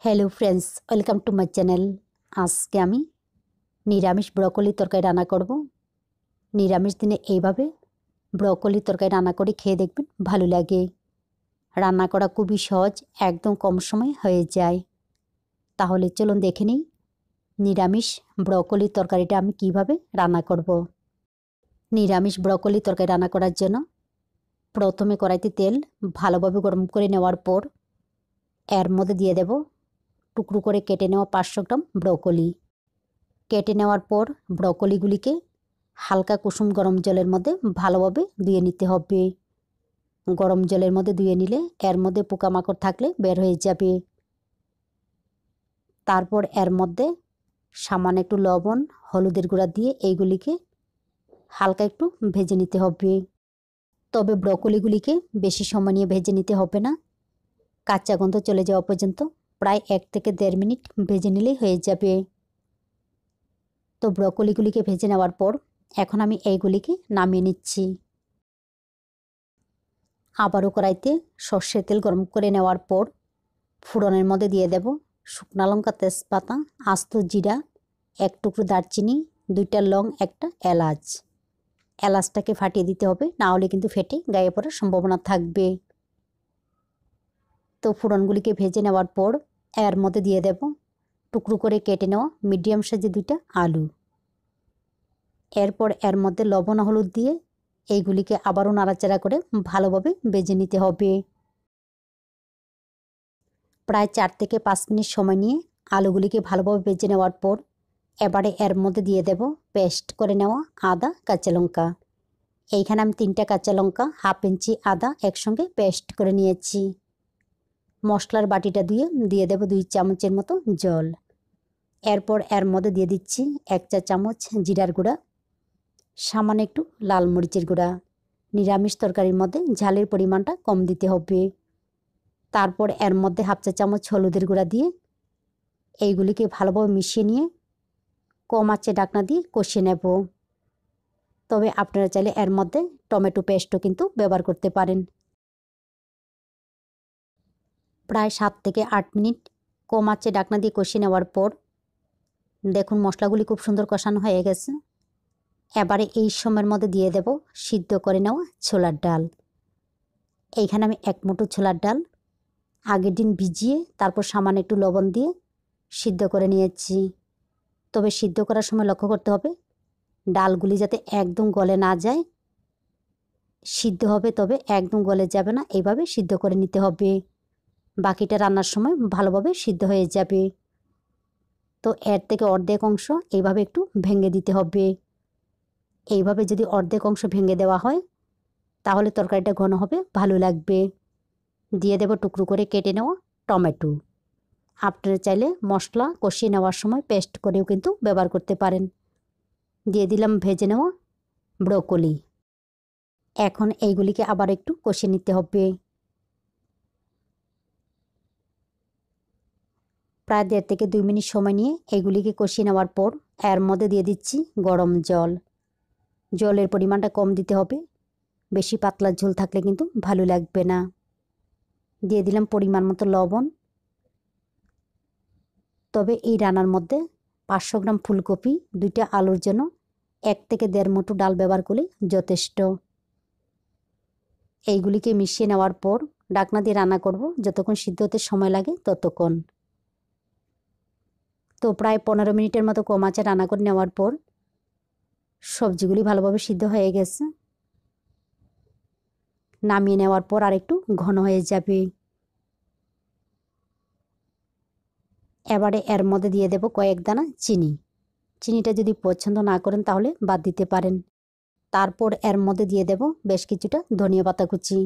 Hello friends, welcome to my channel. আজকে আমি নিরামিষ ব্রকলি তরকারি রান্না করব। নিরামিষ দিনে এইভাবে ব্রকলি তরকারি রান্না করে খেয়ে দেখবেন, ভালো লাগে। রান্না করা খুবই সহজ, একদম কম সময় হয়ে যায়। তাহলে চলুন দেখে নিই নিরামিষ ব্রকলি তরকারিটা আমি কিভাবে রান্না করব। নিরামিষ ব্রকলি তরকারি রান্না করার জন্য প্রথমে কড়াইতে তেল ভালোভাবে গরম করে নেওয়ার পর এর মধ্যে দিয়ে দেব টুকরো করে কেটে নেওয়া 500 গ্রাম ব্রকলি। কেটে নেওয়ার পর ব্রকলিগুলিকে হালকা কুসুম গরম জলের মধ্যে ভালোভাবে ধুয়ে নিতে হবে। গরম জলের মধ্যে ধুয়ে নিলে এর মধ্যে পোকামাকড় থাকলে বের হয়ে যাবে। তারপর এর মধ্যে সামান্য একটু লবণ, হলুদের গুঁড়া দিয়ে এইগুলিকে হালকা একটু ভেজে নিতে হবে। তবে ব্রকলিগুলিকে বেশি সময় নিয়ে ভেজে নিতে হবে না, কাঁচা গন্ধ চলে যাওয়া পর্যন্ত প্রায় 1 থেকে 1.5 মিনিট ভেজে নিলেই হয়ে যাবে। তো ব্রকলিগুলিকে ভেজে নেওয়ার পর এখন আমি এইগুলিকে নামিয়ে নিচ্ছি। আবারও কড়াইতে সর্ষের তেল গরম করে নেওয়ার পর ফোড়নের মধ্যে দিয়ে দেব শুকনো লঙ্কা, তেজপাতা, আস্ত জিরা, 1 টুকরো দারচিনি, 2টা লং, 1টা এলাচ। এলাচটাকে ফাটিয়ে দিতে হবে, না হলে কিন্তু ফেটে গায়ে পড়ার সম্ভাবনা থাকবে। তো ফোড়নগুলিকে ভেজে নেওয়ার পর এর মধ্যে দিয়ে দেব টুকরো করে কেটে নেওয়া মিডিয়াম সাইজের 2টা আলু। এরপর এর মধ্যে লবণ হলুদ দিয়ে এইগুলিকে আবারও নাড়াচাড়া করে ভালোভাবে ভেজে নিতে হবে। প্রায় 4 থেকে 5 মিনিট সময় নিয়ে আলুগুলিকে ভালোভাবে ভেজে নেওয়ার পর এবারে এর মধ্যে দিয়ে দেব পেস্ট করে নেওয়া আদা, কাঁচা লঙ্কা। এইখানে আমি 3টা কাঁচা লঙ্কা, 1/2 ইঞ্চি আদা একসঙ্গে পেস্ট করে নিয়েছি। মশলার বাটিটা দিয়ে দেব 2 চামচের মতো জল। এরপর এর মধ্যে দিয়ে দিচ্ছি 1 চা চামচ জিরার গুঁড়া, সামান্য একটু লাল মরিচের গুঁড়া। নিরামিষ তরকারির মধ্যে ঝালের পরিমাণটা কম দিতে হবে। তারপর এর মধ্যে 1/2 চা চামচ হলুদের গুঁড়া দিয়ে এইগুলিকে ভালোভাবে মিশিয়ে নিয়ে কম আঁচে ঢাকনা দিয়ে কষিয়ে নেব। তবে আপনারা চাইলে এর মধ্যে টমেটো পেস্টও কিন্তু ব্যবহার করতে পারেন। প্রায় 7 থেকে 8 মিনিট কম আঁচে ঢাকনা দিয়ে কষিয়ে নেওয়ার পর দেখুন মশলাগুলি খুব সুন্দর কষানো হয়ে গেছে। এবারে এই সময়ের মধ্যে দিয়ে দেব সিদ্ধ করে নেওয়া ছোলার ডাল। এইখানে আমি 1 মুঠো ছোলার ডাল আগের দিন ভিজিয়ে তারপর সামান্য একটু লবণ দিয়ে সিদ্ধ করে নিয়েছি। তবে সিদ্ধ করার সময় লক্ষ্য করতে হবে ডালগুলি যাতে একদম গলে না যায়। সিদ্ধ হবে তবে একদম গলে যাবে না, এইভাবে সিদ্ধ করে নিতে হবে। বাকিটা রান্নার সময় ভালোভাবে সিদ্ধ হয়ে যাবে। তো এর থেকে অর্ধেক অংশ এইভাবে একটু ভেঙে দিতে হবে। এইভাবে যদি অর্ধেক অংশ ভেঙে দেওয়া হয় তাহলে তরকারিটা ঘন হবে, ভালো লাগবে। দিয়ে দেব টুকরো করে কেটে নেওয়া টমেটো। আপনারা চাইলে মশলা কষিয়ে নেওয়ার সময় পেস্ট করেও কিন্তু ব্যবহার করতে পারেন। দিয়ে দিলাম ভেজে নেওয়া ব্রকলি। এখন এইগুলিকে আবার একটু কষিয়ে নিতে হবে। প্রায় 1.5 থেকে 2 মিনিট সময় নিয়ে এইগুলিকে কষিয়ে নেওয়ার পর এর মধ্যে দিয়ে দিচ্ছি গরম জল। জলের পরিমাণটা কম দিতে হবে, বেশি পাতলা ঝোল থাকলে কিন্তু ভালো লাগবে না। দিয়ে দিলাম পরিমাণ মতো লবণ। তবে এই রান্নার মধ্যে 500 গ্রাম ফুলকপি, 2টা আলুর জন্য 1 থেকে 1.5 মুঠো ডাল ব্যবহার করলে যথেষ্ট। এইগুলিকে মিশিয়ে নেওয়ার পর ঢাকনা দিয়ে রান্না করব যতক্ষণ সিদ্ধ হতে সময় লাগে ততক্ষণ। তো প্রায় 15 মিনিটের মতো কম আঁচে রান্না করে নেওয়ার পর সবজিগুলি ভালোভাবে সিদ্ধ হয়ে গেছে। নামিয়ে নেওয়ার পর আর একটু ঘন হয়ে যাবে। এবারে এর মধ্যে দিয়ে দেব কয়েক দানা চিনি। চিনিটা যদি পছন্দ না করেন তাহলে বাদ দিতে পারেন। তারপর এর মধ্যে দিয়ে দেব বেশ কিছুটা ধনিয়া পাতা কুচি।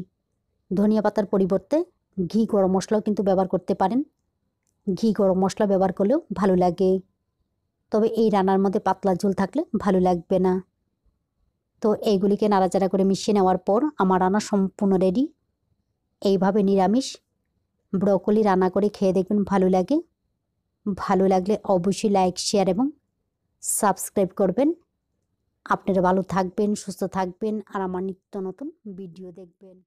ধনিয়া পাতার পরিবর্তে ঘি গরম মশলাও কিন্তু ব্যবহার করতে পারেন। ঘি গরম মশলা ব্যবহার করলেও ভালো লাগে, তবে এই রান্নার মধ্যে পাতলা ঝোল থাকলে ভালো লাগবে না। তো এইগুলিকে নাড়াচাড়া করে মিশিয়ে নেওয়ার পর আমার রান্না সম্পূর্ণ রেডি। এইভাবে নিরামিষ ব্রকলি রান্না করে খেয়ে দেখবেন, ভালো লাগে। ভালো লাগলে অবশ্যই লাইক, শেয়ার এবং সাবস্ক্রাইব করবেন। আপনারা ভালো থাকবেন, সুস্থ থাকবেন আর আমার নিত্য নতুন ভিডিও দেখবেন।